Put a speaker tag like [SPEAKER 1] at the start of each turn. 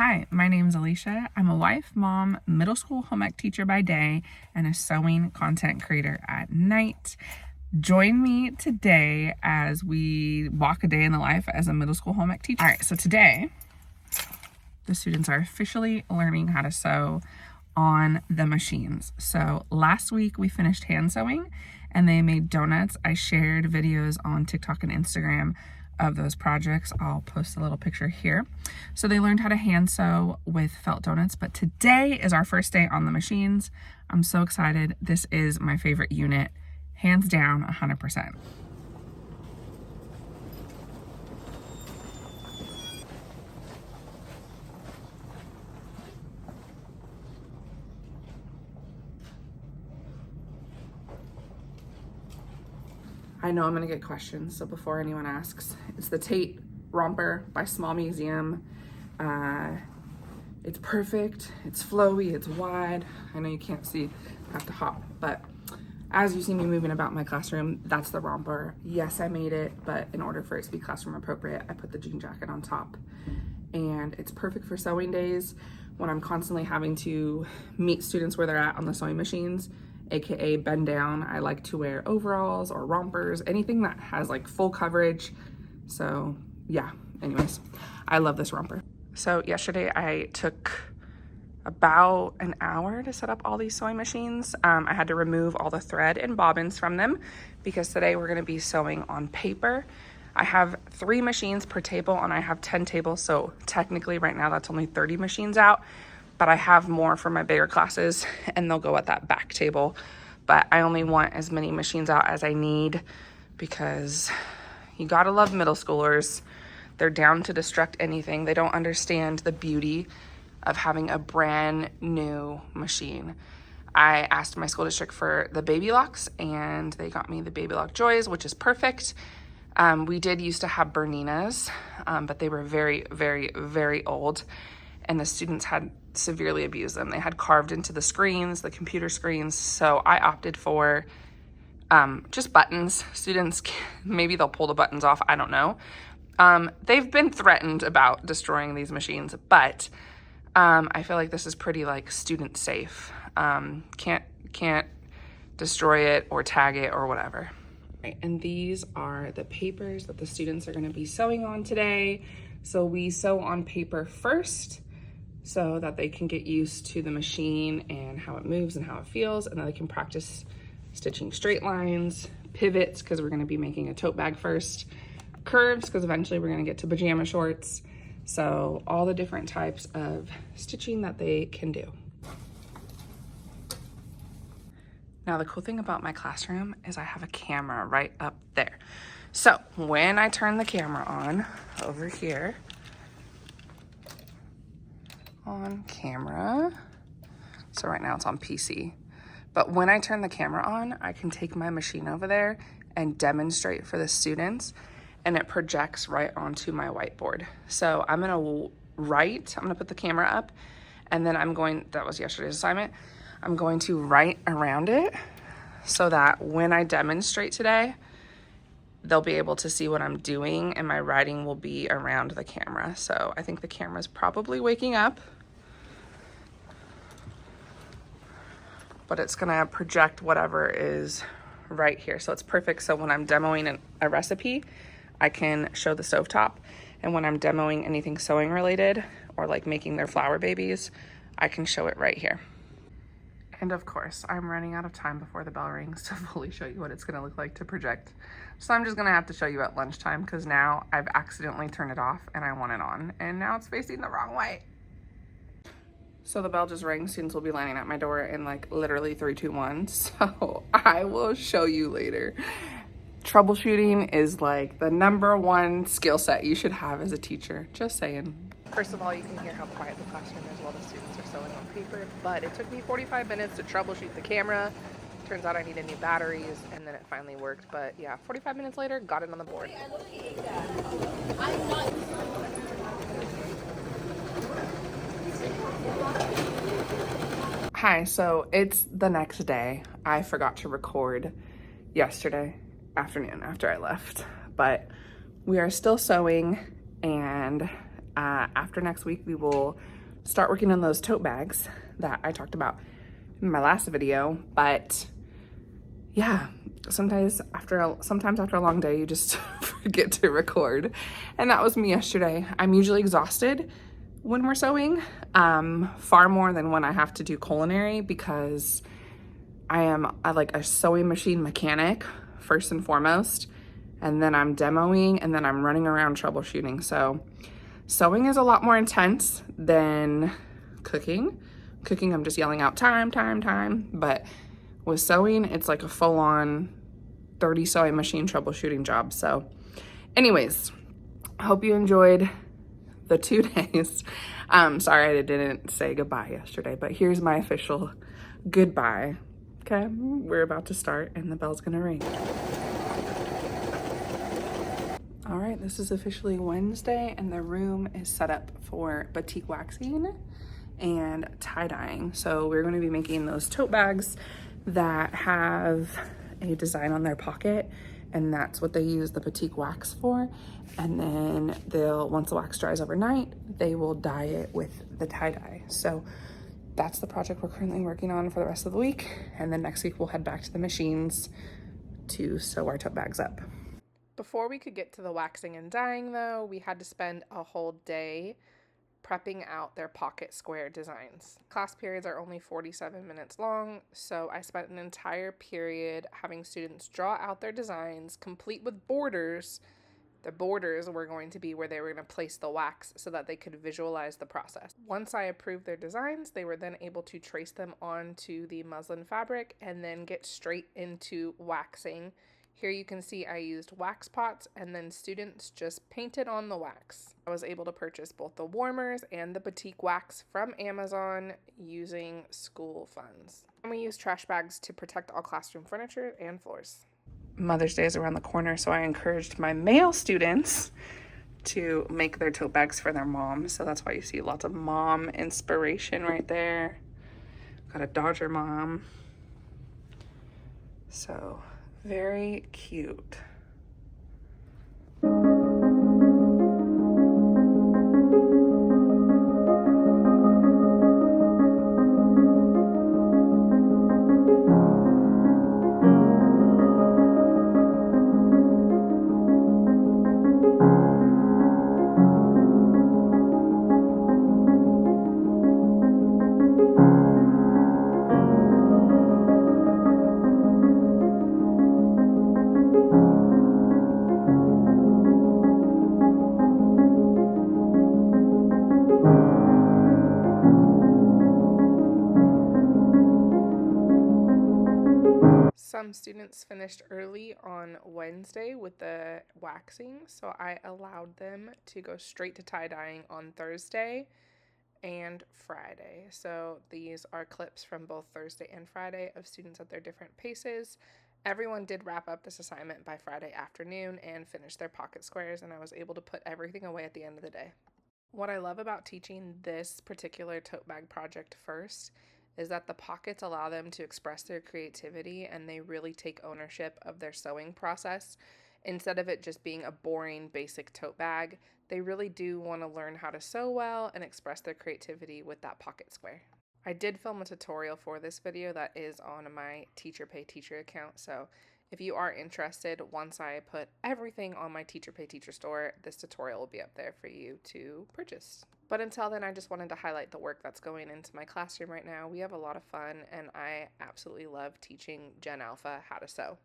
[SPEAKER 1] Hi, my name is Alisha. I'm a wife, mom, middle school home ec teacher by day, and a sewing content creator at night. Join me today as we walk a day in the life as a middle school home ec teacher. All right, so today the students are officially learning how to sew on the machines. So last week we finished hand sewing and they made donuts. I shared videos on TikTok and Instagram of those projects. I'll post a little picture here. So they learned how to hand sew with felt donuts, but today is our first day on the machines. I'm so excited. This is my favorite unit, hands down, 100%. I know I'm gonna get questions, so before anyone asks, it's the Tate romper by Small Museum. It's perfect, it's flowy, it's wide. I know you can't see, I have to hop, but as you see me moving about my classroom, that's the romper. Yes, I made it, but in order for it to be classroom appropriate, I put the jean jacket on top. And it's perfect for sewing days when I'm constantly having to meet students where they're at on the sewing machines, AKA bend down. I like to wear overalls or rompers, anything that has like full coverage. So yeah, anyways, I love this romper. So yesterday I took about an hour to set up all these sewing machines. I had to remove all the thread and bobbins from them because today we're gonna be sewing on paper. I have 3 machines per table and I have 10 tables. So technically right now that's only 30 machines out, but I have more for my bigger classes and they'll go at that back table. But I only want as many machines out as I need because you gotta love middle schoolers. They're down to destruct anything. They don't understand the beauty of having a brand new machine. I asked my school district for the baby locks and they got me the baby lock joys, which is perfect. We did used to have Berninas, but they were very, very, very old and the students had severely abused them. They had carved into the screens, the computer screens. So I opted for just buttons. Students, maybe they'll pull the buttons off, I don't know. They've been threatened about destroying these machines, but I feel like this is pretty like student safe. Can't destroy it or tag it or whatever. Right, and these are the papers that the students are gonna be sewing on today. So we sew on paper first so that they can get used to the machine and how it moves and how it feels, and then they can practice stitching straight lines, pivots, because we're gonna be making a tote bag first, curves, because eventually we're gonna get to pajama shorts. So all the different types of stitching that they can do. Now the cool thing about my classroom is I have a camera right up there. So when I turn the camera on over here, on camera, so right now it's on PC, but when I turn the camera on, I can take my machine over there and demonstrate for the students and it projects right onto my whiteboard. So I'm gonna put the camera up and then that was yesterday's assignment, I'm going to write around it so that when I demonstrate today, they'll be able to see what I'm doing and my writing will be around the camera. So I think the camera's probably waking up, but it's gonna project whatever is right here. So it's perfect. So when I'm demoing a recipe, I can show the stovetop. And when I'm demoing anything sewing related or like making their flower babies, I can show it right here. And of course, I'm running out of time before the bell rings to fully show you what it's gonna look like to project. So I'm just gonna have to show you at lunchtime because now I've accidentally turned it off and I want it on and now it's facing the wrong way. So the bell just rang, students will be landing at my door in like literally 3, 2, 1. So I will show you later. Troubleshooting is like the #1 skill set you should have as a teacher, just saying. First of all, you can hear how quiet the classroom is while the students are sewing on paper, but it took me 45 minutes to troubleshoot the camera. Turns out I needed new batteries and then it finally worked, but yeah, 45 minutes later, got it on the board. Hi, so it's the next day. I forgot to record yesterday afternoon after I left, but we are still sewing and After next week, we will start working on those tote bags that I talked about in my last video. But yeah, sometimes after a long day, you just forget to record. And that was me yesterday. I'm usually exhausted when we're sewing, far more than when I have to do culinary, because I like a sewing machine mechanic first and foremost, and then I'm demoing, and then I'm running around troubleshooting. So sewing is a lot more intense than cooking. Cooking, I'm just yelling out time, time, time. But with sewing, it's like a full-on 30 sewing machine troubleshooting job. So anyways, I hope you enjoyed the 2 days. Sorry I didn't say goodbye yesterday, but here's my official goodbye. Okay, we're about to start and the bell's gonna ring. All right, this is officially Wednesday and the room is set up for batik waxing and tie-dyeing. So we're gonna be making those tote bags that have a design on their pocket, and that's what they use the batik wax for. And then once the wax dries overnight, they will dye it with the tie-dye. So that's the project we're currently working on for the rest of the week. And then next week we'll head back to the machines to sew our tote bags up. Before we could get to the waxing and dyeing though, we had to spend a whole day prepping out their pocket square designs. Class periods are only 47 minutes long, so I spent an entire period having students draw out their designs, complete with borders. The borders were going to be where they were going to place the wax so that they could visualize the process. Once I approved their designs, they were then able to trace them onto the muslin fabric and then get straight into waxing. Here you can see I used wax pots, and then students just painted on the wax. I was able to purchase both the warmers and the batik wax from Amazon using school funds. And we used trash bags to protect all classroom furniture and floors. Mother's Day is around the corner, so I encouraged my male students to make their tote bags for their mom. So that's why you see lots of mom inspiration right there. Got a Dodger mom. So very cute. Some students finished early on Wednesday with the waxing, so I allowed them to go straight to tie-dyeing on Thursday and Friday. So these are clips from both Thursday and Friday of students at their different paces. Everyone did wrap up this assignment by Friday afternoon and finish their pocket squares, and I was able to put everything away at the end of the day. What I love about teaching this particular tote bag project first is that the pockets allow them to express their creativity, and they really take ownership of their sewing process. Instead of it just being a boring basic tote bag, they really do want to learn how to sew well and express their creativity with that pocket square. I did film a tutorial for this video that is on my Teacher Pay Teacher account, so if you are interested, once I put everything on my Teacher Pay Teacher store, this tutorial will be up there for you to purchase. But until then, I just wanted to highlight the work that's going into my classroom right now. We have a lot of fun, and I absolutely love teaching Gen Alpha how to sew.